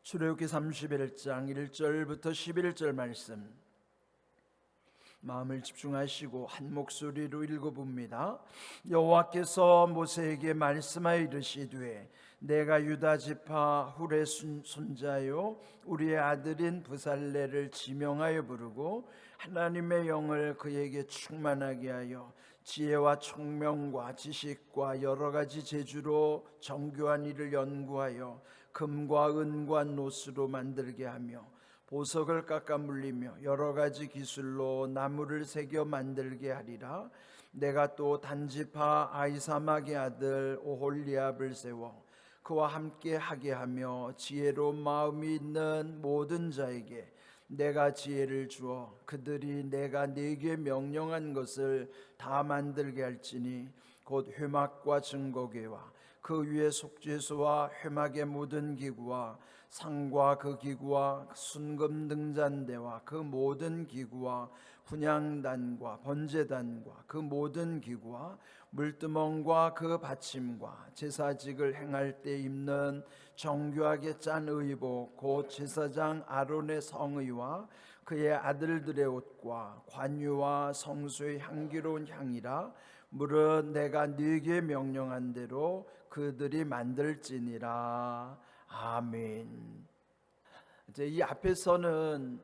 출애굽기 31장 1절부터 11절 말씀 마음을 집중하시고 한 목소리로 읽어봅니다. 여호와께서 모세에게 말씀하여 이르시되 내가 유다 지파 훌의 손자요 우리의 아들인 브살레를 지명하여 부르고 하나님의 영을 그에게 충만하게 하여 지혜와 총명과 지식과 여러 가지 재주로 정교한 일을 연구하여 금과 은과 노스로 만들게 하며 보석을 깎아 물리며 여러 가지 기술로 나무를 새겨 만들게 하리라. 내가 또 단지파 아이사막의 아들 오홀리압을 세워 그와 함께 하게 하며 지혜로운 마음이 있는 모든 자에게 내가 지혜를 주어 그들이 내가 네게 명령한 것을 다 만들게 할지니 곧 회막과 증거궤와 그 위에 속죄소와 회막의 모든 기구와 상과 그 기구와 순금 등잔대와 그 모든 기구와 분향단과 번제단과 그 모든 기구와 물두멍과 그 받침과 제사직을 행할 때 입는 정교하게 짠 의복 곧 제사장 아론의 성의와 그의 아들들의 옷과 관유와 성소의 향기로운 향이라. 물은 내가 네게 명령한 대로 그들이 만들지니라. 아멘. 이제 이 앞에서는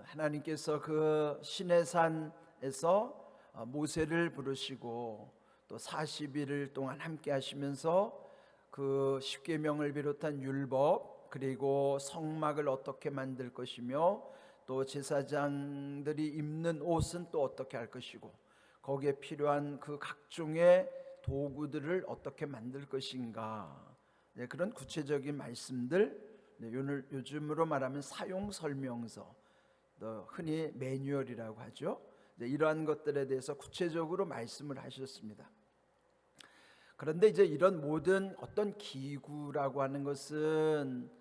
하나님께서 그 시내산에서 모세를 부르시고 또 40일 동안 함께 하시면서 그 십계명을 비롯한 율법 그리고 성막을 어떻게 만들 것이며 또 제사장들이 입는 옷은 또 어떻게 할 것이고 거기에 필요한 그 각종의 도구들을 어떻게 만들 것인가, 그런 구체적인 말씀들, 요즘으로 말하면 사용 설명서, 흔히 매뉴얼이라고 하죠. 이러한 것들에 대해서 구체적으로 말씀을 하셨습니다. 그런데 이제 이런 모든 어떤 기구라고 하는 것은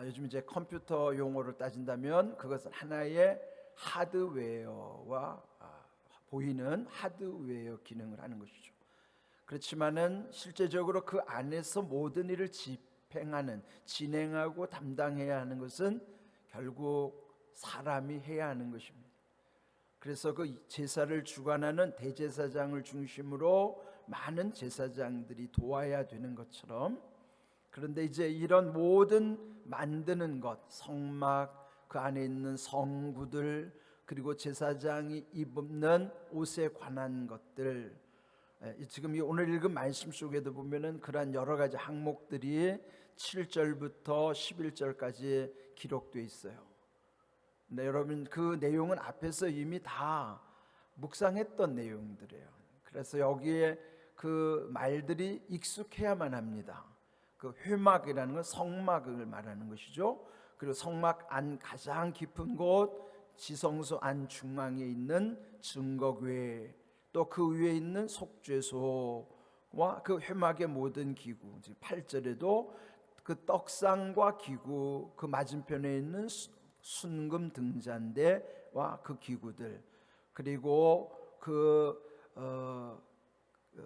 요즘 이제 컴퓨터 용어를 따진다면 그것은 하나의 하드웨어와 보이는 하드웨어 기능을 하는 것이죠. 그렇지만은 실제적으로 그 안에서 모든 일을 집행하는, 진행하고 담당해야 하는 것은 결국 사람이 해야 하는 것입니다. 그래서 그 제사를 주관하는 대제사장을 중심으로 많은 제사장들이 도와야 되는 것처럼, 그런데 이제 이런 모든 만드는 것, 성막, 그 안에 있는 성구들, 그리고 제사장이 입는 옷에 관한 것들, 지금 오늘 읽은 말씀 속에도 보면은 그러한 여러 가지 항목들이 7절부터 11절까지 기록되어 있어요. 근데 여러분 그 내용은 앞에서 이미 다 묵상했던 내용들이에요. 그래서 여기에 그 말들이 익숙해야만 합니다. 그 회막이라는 건 성막을 말하는 것이죠. 그리고 성막 안 가장 깊은 곳, 지성소 안 중앙에 있는 증거궤, 또 그 위에 있는 속죄소와 그 회막의 모든 기구, 8절에도 그 떡상과 기구, 그 맞은편에 있는 순금 등잔대와 그 기구들, 그리고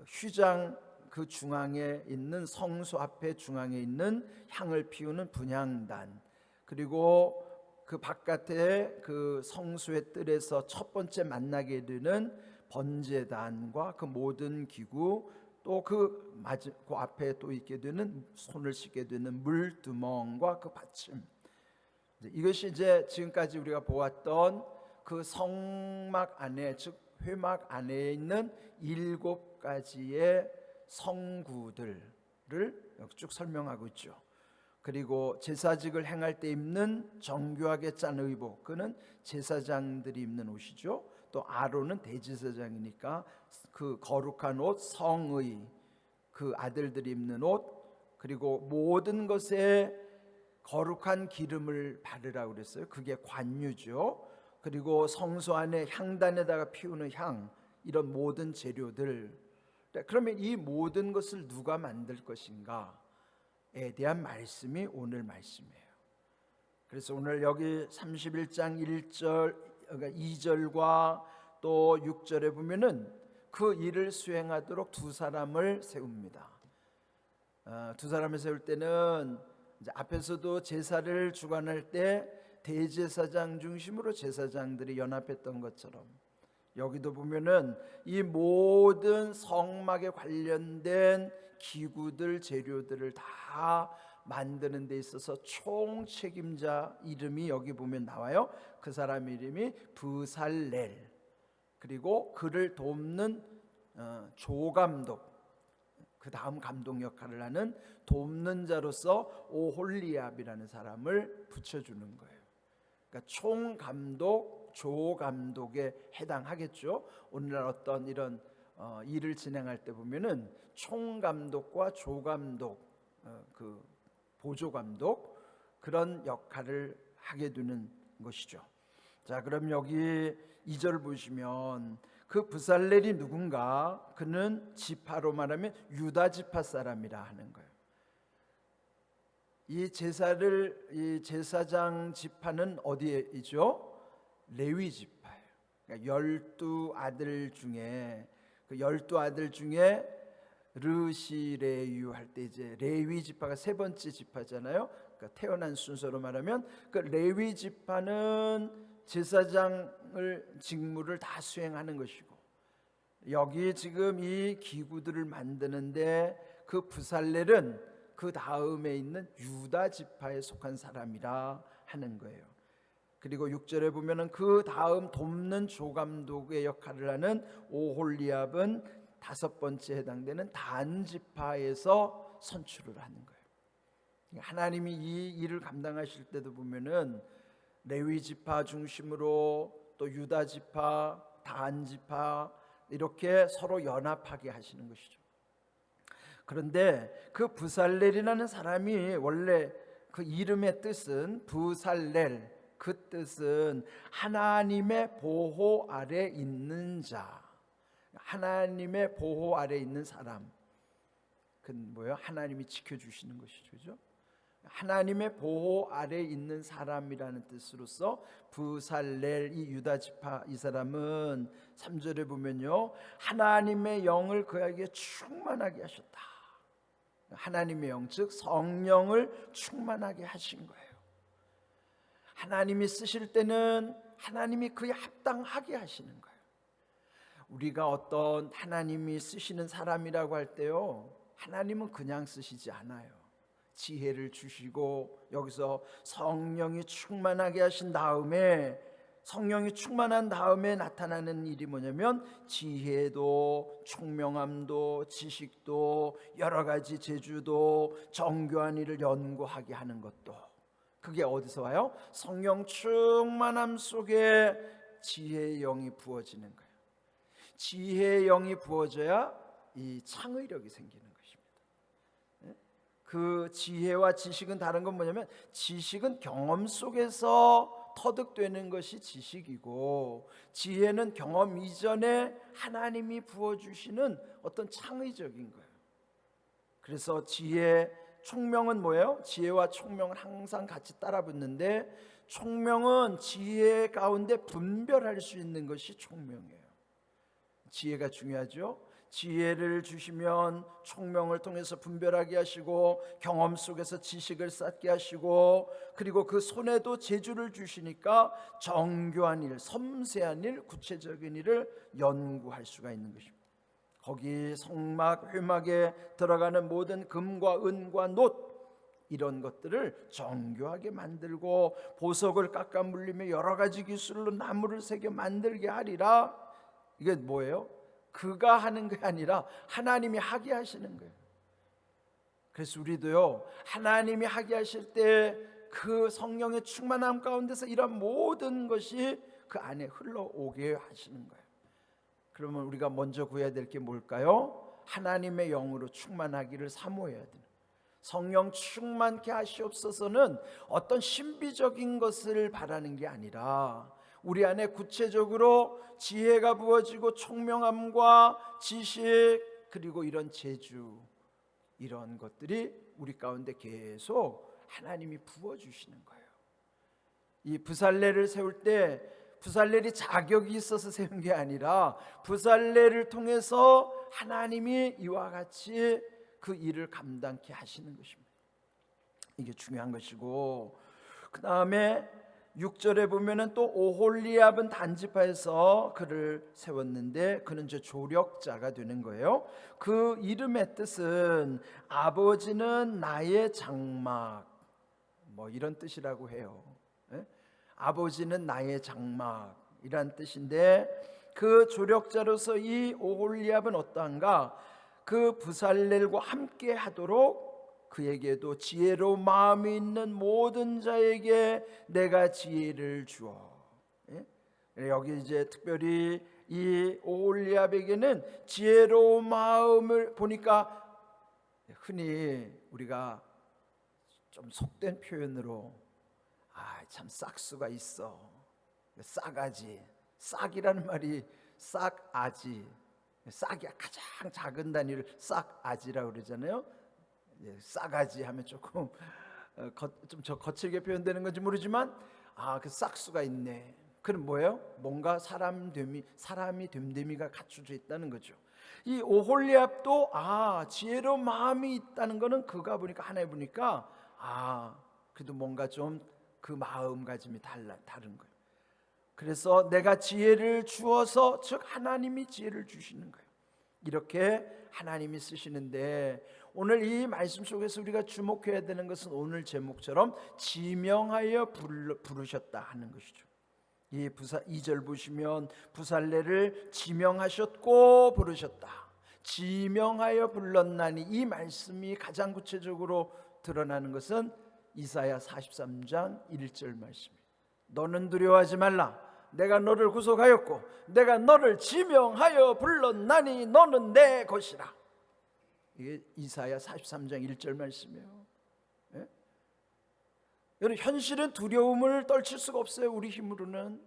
휘장 그 중앙에 있는 성소 앞에 중앙에 있는 향을 피우는 분향단, 그리고 그 바깥에 그 성소의 뜰에서 첫 번째 만나게 되는 번제단과 그 모든 기구, 또 그 앞에 또 있게 되는 손을 씻게 되는 물두멍과 그 받침, 이것이 이제 지금까지 우리가 보았던 그 성막 안에, 즉 회막 안에 있는 7가지의 성구들을 쭉 설명하고 있죠. 그리고 제사직을 행할 때 입는 정교하게 짠 의복, 그는 제사장들이 입는 옷이죠. 또 아론은 대제사장이니까 그 거룩한 옷, 성의, 그 아들들이 입는 옷, 그리고 모든 것에 거룩한 기름을 바르라고 그랬어요. 그게 관유죠. 그리고 성소 안에 향단에다가 피우는 향, 이런 모든 재료들. 그러면 이 모든 것을 누가 만들 것인가에 대한 말씀이 오늘 말씀이에요. 그래서 오늘 여기 31장 1절, 그러니까 2절과 또 6절에 보면은 그 일을 수행하도록 두 사람을 세웁니다. 두 사람을 세울 때는 이제 앞에서도 제사를 주관할 때 대제사장 중심으로 제사장들이 연합했던 것처럼 여기도 보면은 이 모든 성막에 관련된 기구들, 재료들을 다 만드는 데 있어서 총 책임자 이름이 여기 보면 나와요. 그 사람 이름이 브살렐, 그리고 그를 돕는 조감독, 그 다음 감독 역할을 하는 돕는 자로서 오홀리압이라는 사람을 붙여주는 거예요. 그러니까 총감독, 조감독에 해당하겠죠. 오늘날 어떤 이런 일을 진행할 때 보면은 총감독과 조감독, 그 보조감독, 그런 역할을 하게 되는 것이죠. 자, 그럼 여기 2절 보시면 그 브살렐이 누군가? 그는 지파로 말하면 유다 지파 사람이라 하는 거예요. 이 제사장 지파는 어디에 있죠? 레위 지파예요. 그러니까 12아들 중에 그 12아들 중에 르시레유 할 때 이제 레위 지파가 세 번째 지파잖아요. 그러니까 태어난 순서로 말하면 그 레위 지파는 제사장을 직무를 다 수행하는 것이고, 여기 지금 이 기구들을 만드는데 그 브살렐은 그 다음에 있는 유다 지파에 속한 사람이라 하는 거예요. 그리고 6절에 보면은 그 다음 돕는 조감독의 역할을 하는 오홀리압은 다섯 번째 해당되는 단 지파에서 선출을 하는 거예요. 하나님이 이 일을 감당하실 때도 보면은 레위 지파 중심으로 또 유다 지파, 단 지파 이렇게 서로 연합하게 하시는 것이죠. 그런데 그 브살렐이라는 사람이 원래 그 이름의 뜻은 브살렐, 그 뜻은 하나님의 보호 아래 있는 자, 하나님의 보호 아래 있는 사람. 그 뭐예요? 하나님이 지켜주시는 것이죠, 그죠? 하나님의 보호 아래 있는 사람이라는 뜻으로서 브살렐, 이 유다 지파 이 사람은 3절에 보면요, 하나님의 영을 그에게 충만하게 하셨다. 하나님의 영, 즉 성령을 충만하게 하신 거예요. 하나님이 쓰실 때는 하나님이 그에 합당하게 하시는 거예요. 우리가 어떤 하나님이 쓰시는 사람이라고 할 때요, 하나님은 그냥 쓰시지 않아요. 지혜를 주시고 여기서 성령이 충만하게 하신 다음에, 성령이 충만한 다음에 나타나는 일이 뭐냐면 지혜도 총명함도 지식도 여러 가지 재주도 정교한 일을 연구하게 하는 것도, 그게 어디서 와요? 성령 충만함 속에 지혜의 영이 부어지는 거예요. 지혜의 영이 부어져야 이 창의력이 생기는 것입니다. 그 지혜와 지식은 다른 건 뭐냐면, 지식은 경험 속에서 터득되는 것이 지식이고, 지혜는 경험 이전에 하나님이 부어주시는 어떤 창의적인 거예요. 그래서 지혜, 총명은 뭐예요? 지혜와 총명은 항상 같이 따라 붙는데, 총명은 지혜 가운데 분별할 수 있는 것이 총명이에요. 지혜가 중요하죠. 지혜를 주시면 총명을 통해서 분별하게 하시고, 경험 속에서 지식을 쌓게 하시고, 그리고 그 손에도 재주를 주시니까 정교한 일, 섬세한 일, 구체적인 일을 연구할 수가 있는 것입니다. 거기 성막, 회막에 들어가는 모든 금과 은과 놋, 이런 것들을 정교하게 만들고 보석을 깎아 물리며 여러 가지 기술로 나무를 새겨 만들게 하리라. 이게 뭐예요? 그가 하는 게 아니라 하나님이 하게 하시는 거예요. 그래서 우리도요, 하나님이 하게 하실 때 그 성령의 충만함 가운데서 이런 모든 것이 그 안에 흘러오게 하시는 거예요. 그러면 우리가 먼저 구해야 될 게 뭘까요? 하나님의 영으로 충만하기를 사모해야 돼요. 성령 충만케 하시옵소서는 어떤 신비적인 것을 바라는 게 아니라, 우리 안에 구체적으로 지혜가 부어지고 총명함과 지식, 그리고 이런 재주, 이런 것들이 우리 가운데 계속 하나님이 부어주시는 거예요. 이 브살렐을 세울 때 브살렐이 자격이 있어서 세운 게 아니라, 브살렐을 통해서 하나님이 이와 같이 그 일을 감당케 하시는 것입니다. 이게 중요한 것이고, 그 다음에 6절에 보면은 또 오홀리압은 단지파에서 그를 세웠는데 그는 이제 조력자가 되는 거예요. 그 이름의 뜻은 아버지는 나의 장막, 뭐 이런 뜻이라고 해요. 예? 아버지는 나의 장막이란 뜻인데, 그 조력자로서 이 오홀리압은 어떠한가? 그 부살렐과 함께 하도록 그에게도 지혜로운 마음이 있는 모든 자에게 내가 지혜를 주어. 예? 여기 이제 특별히 이 오홀리압에게는 지혜로운 마음을 보니까, 흔히 우리가 좀 속된 표현으로 참 싹수가 있어, 싹아지, 싹이라는 말이 싹아지, 싹이 가장 작은 단위를 싹아지라고 그러잖아요. 싸가지 하면 조금 좀 거칠게 표현되는 건지 모르지만, 그 싹수가 있네. 그럼 뭐예요? 뭔가 사람이 됨됨이가 갖춰져 있다는 거죠. 이 오홀리압도 지혜로운 마음이 있다는 거는 그가 보니까, 하나에 보니까 그래도 뭔가 좀 그 마음가짐이 다른 거예요. 그래서 내가 지혜를 주어서, 즉 하나님이 지혜를 주시는 거예요. 이렇게 하나님이 쓰시는데, 오늘 이 말씀 속에서 우리가 주목해야 되는 것은 오늘 제목처럼 지명하여 부르셨다 하는 것이죠. 이 2절 보시면 부살레를 지명하셨고 부르셨다, 지명하여 불렀나니, 이 말씀이 가장 구체적으로 드러나는 것은 이사야 43장 1절 말씀입니다. 너는 두려워하지 말라, 내가 너를 구속하였고 내가 너를 지명하여 불렀나니 너는 내 것이라. 이게 이사야 43장 1절 말씀이에요. 예? 여러분, 현실은 두려움을 떨칠 수가 없어요, 우리 힘으로는.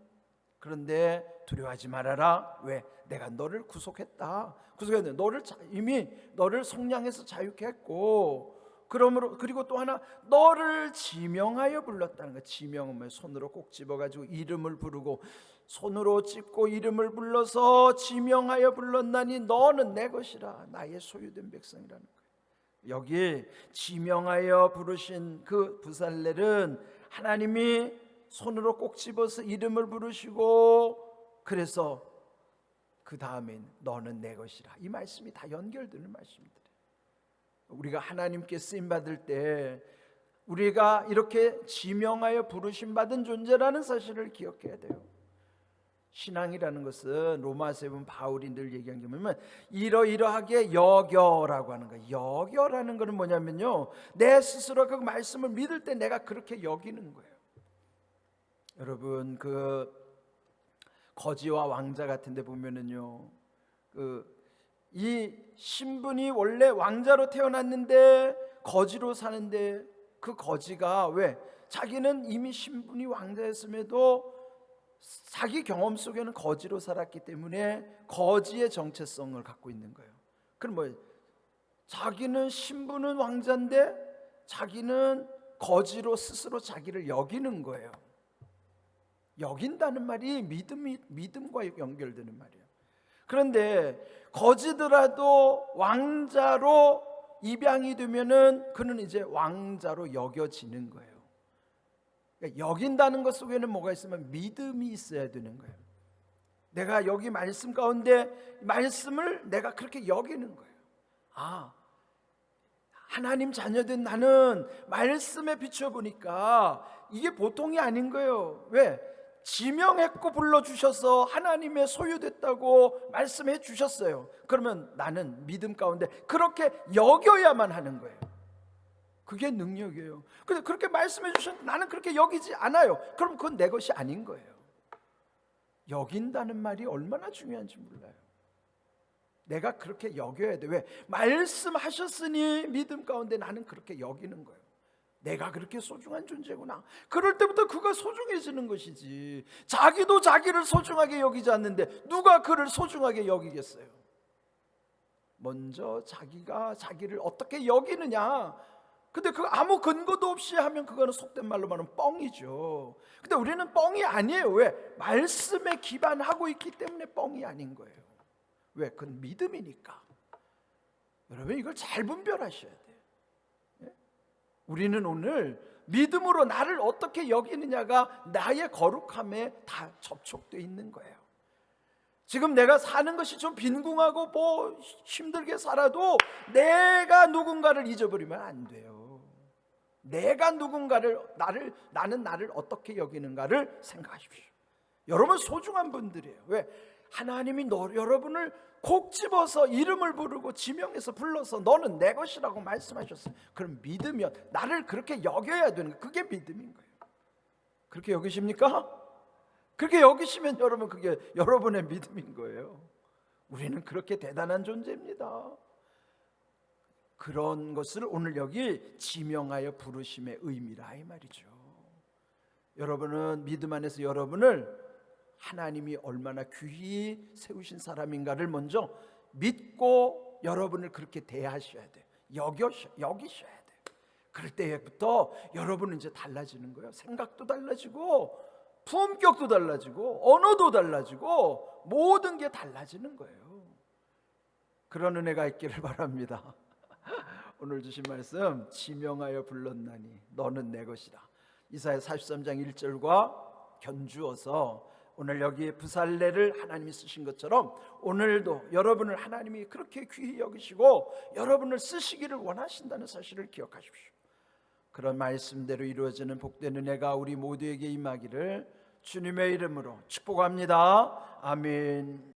그런데 두려워하지 말아라. 왜? 내가 너를 구속했다. 구속했는데 이미 너를 속량해서 자유케 했고, 그리고 또 하나, 너를 지명하여 불렀다는 거. 지명은 뭐예요? 손으로 꼭 집어가지고 이름을 부르고, 손으로 찝고 이름을 불러서 지명하여 불렀나니 너는 내 것이라, 나의 소유된 백성이라는 거예요. 여기 지명하여 부르신 그 부살렐은 하나님이 손으로 꼭 집어서 이름을 부르시고, 그래서 그 다음엔 너는 내 것이라, 이 말씀이 다 연결되는 말씀입니다. 우리가 하나님께 쓰임받을 때 우리가 이렇게 지명하여 부르심 받은 존재라는 사실을 기억해야 돼요. 신앙이라는 것은 로마서에 보면 바울이 늘 얘기한 게 뭐냐면, 이러이러하게 여겨라고 하는 거예요. 여겨라는 것은 뭐냐면요, 내 스스로 그 말씀을 믿을 때 내가 그렇게 여기는 거예요. 여러분, 그 거지와 왕자 같은 데 보면은요, 이 신분이 원래 왕자로 태어났는데 거지로 사는데, 그 거지가 왜? 자기는 이미 신분이 왕자였음에도 자기 경험 속에는 거지로 살았기 때문에 거지의 정체성을 갖고 있는 거예요. 그럼 뭐예요? 자기는 신분은 왕자인데 자기는 거지로 스스로 자기를 여기는 거예요. 여긴다는 말이 믿음과 연결되는 말이에요. 그런데 거지더라도 왕자로 입양이 되면은 그는 이제 왕자로 여겨지는 거예요. 그러니까 여긴다는 것 속에는 뭐가 있으면 믿음이 있어야 되는 거예요. 내가 여기 말씀 가운데 말씀을 내가 그렇게 여기는 거예요. 하나님 자녀된 나는 말씀에 비춰보니까 이게 보통이 아닌 거예요. 왜? 지명했고 불러주셔서 하나님의 소유됐다고 말씀해 주셨어요. 그러면 나는 믿음 가운데 그렇게 여겨야만 하는 거예요. 그게 능력이에요. 근데 그렇게 말씀해 주셨는데 나는 그렇게 여기지 않아요. 그럼 그건 내 것이 아닌 거예요. 여긴다는 말이 얼마나 중요한지 몰라요. 내가 그렇게 여겨야 돼. 왜? 말씀하셨으니 믿음 가운데 나는 그렇게 여기는 거예요. 내가 그렇게 소중한 존재구나. 그럴 때부터 그가 소중해지는 것이지, 자기도 자기를 소중하게 여기지 않는데 누가 그를 소중하게 여기겠어요? 먼저 자기가 자기를 어떻게 여기느냐. 근데 그 아무 근거도 없이 하면 그거는 속된 말로 말하면 뻥이죠. 근데 우리는 뻥이 아니에요. 왜? 말씀에 기반하고 있기 때문에 뻥이 아닌 거예요. 왜? 그건 믿음이니까. 여러분, 이걸 잘 분별하셔야 돼요. 우리는 오늘 믿음으로 나를 어떻게 여기느냐가 나의 거룩함에 다 접촉되어 있는 거예요. 지금 내가 사는 것이 좀 빈궁하고 뭐 힘들게 살아도 내가 누군가를 잊어버리면 안 돼요. 내가 누군가를, 나는 나를 어떻게 여기는가를 생각하십시오. 여러분 소중한 분들이에요. 왜? 하나님이 여러분을 콕 집어서 이름을 부르고 지명해서 불러서 너는 내 것이라고 말씀하셨어요. 그럼 믿으면 나를 그렇게 여겨야 되는 거예요. 그게 믿음인 거예요. 그렇게 여기십니까? 그렇게 여기시면 여러분 그게 여러분의 믿음인 거예요. 우리는 그렇게 대단한 존재입니다. 그런 것을 오늘 여기 지명하여 부르심의 의미라 이 말이죠. 여러분은 믿음 안에서 여러분을 하나님이 얼마나 귀히 세우신 사람인가를 먼저 믿고 여러분을 그렇게 대하셔야 돼요. 여기셔야 돼요. 그럴 때부터 여러분은 이제 달라지는 거예요. 생각도 달라지고 품격도 달라지고 언어도 달라지고 모든 게 달라지는 거예요. 그런 은혜가 있기를 바랍니다. 오늘 주신 말씀 지명하여 불렀나니 너는 내 것이라. 이사야 43장 1절과 견주어서 오늘 여기 부살레를 하나님이 쓰신 것처럼 오늘도 여러분을 하나님이 그렇게 귀히 여기시고 여러분을 쓰시기를 원하신다는 사실을 기억하십시오. 그런 말씀대로 이루어지는 복된 은혜가 우리 모두에게 임하기를 주님의 이름으로 축복합니다. 아멘.